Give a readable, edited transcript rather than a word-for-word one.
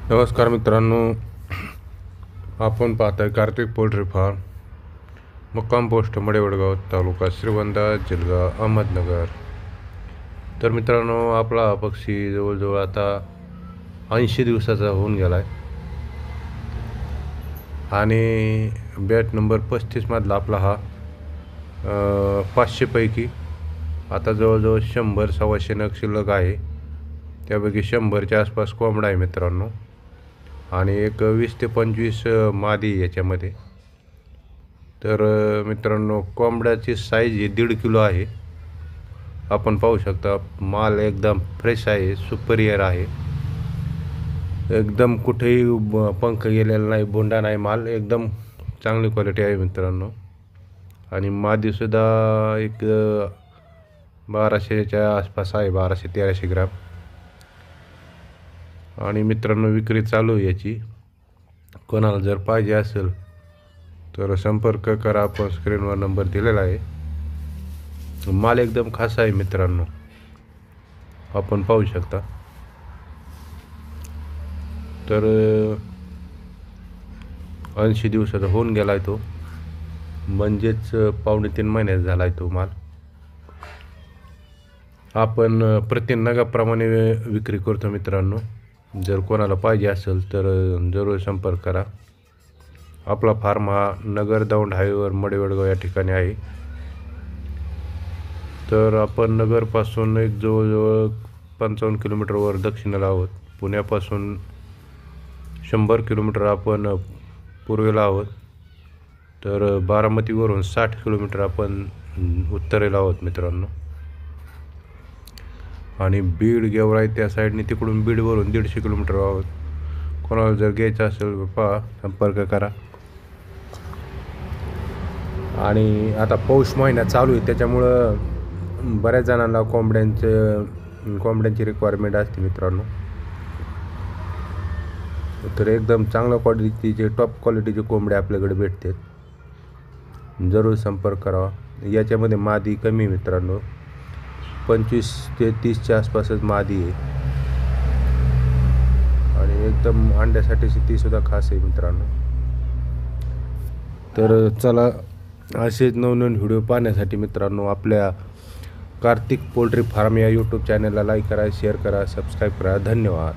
नमस्कार मित्रांनो, आपण पाहताय कार्तिक पोल्ट्री फार्म, मुक्काम पोस्ट मडेवडगाव, तालुका श्रीगोंदा, जिल्हा अहमदनगर। तर मित्रांनो, आपला हा पक्षी जवळजवळ आता 80 दिवसाचा होऊन गेला आहे आणि बॅच नंबर 35 मधला आपला हा 500 पैकी आता जवळजवळ 100-125 नग शिल्लक आहे। त्यापैकी 100च्या आसपास कोंबडा आहे मित्रांनो आणि एक 20 ते 25 मादी याच्यामध्ये। तर मित्रांनो, कोंबड्याची साईज ही 1.5 किलो आहे। आपण पाहू शकता, माल एकदम फ्रेश आहे, सुपरियर आहे, एकदम कुठेही पंख गेलेला नाही, बोंडा नाही, माल एकदम चांगली क्वालिटी आहे मित्रांनो। आणि मादीसुद्धा एक 1200च्या आसपास आहे, 1200-1300 ग्राम। आणि मित्रांनो, विक्री चालू आहे याची, कोणाला जर पाहिजे असेल तर संपर्क करा, आपण स्क्रीनवर नंबर दिलेला आहे। माल एकदम खास आहे मित्रांनो, आपण पाहू शकता। तर 80 दिवसाचा होऊन गेला आहे तो, म्हणजेच 2.5 महिन्याचा झाला आहे तो माल। आपण प्रति नगाप्रमाणे विक्री करतो मित्रांनो, जर कोणाला पाहिजे असेल तर जरूर संपर्क करा। आपला फार्म हा नगर दौंड हायवेवर मडेवडगाव या ठिकाणी आहे। तर आपण नगरपासून एक जवळजवळ 55 किलोमीटरवर दक्षिणेला आहोत। पुण्यापासून 100 किलोमीटर आपण पूर्वेला आहोत। तर बारामतीवरून 60 किलोमीटर आपण उत्तरेला आहोत मित्रांनो। आणि बीड गेवराई त्या साईडने, तिकडून बीडवरून 150 किलोमीटर आहोत। कोणाला जर घ्यायचं असेल पहा, संपर्क करा। आणि आता पौष महिना चालू आहे, त्याच्यामुळं बऱ्याच जणांना कोंबड्यांची रिक्वायरमेंट असते मित्रांनो। तर एकदम चांगल्या क्वालिटीचे, टॉप क्वालिटीचे कोंबडे आपल्याकडे भेटतात, जरूर संपर्क करावा। याच्यामध्ये मादी कमी मित्रांनो, 25 ते 30च्या आसपासच मादी आहे आणि एकदम अंड्यासाठी ती सुद्धा खास आहे मित्रांनो। तर चला, असेच नवनवीन व्हिडिओ पाहण्यासाठी मित्रांनो आपल्या कार्तिक पोल्ट्री फार्म या यूट्यूब चॅनलला लाईक करा, शेअर करा, सबस्क्राईब करा। धन्यवाद।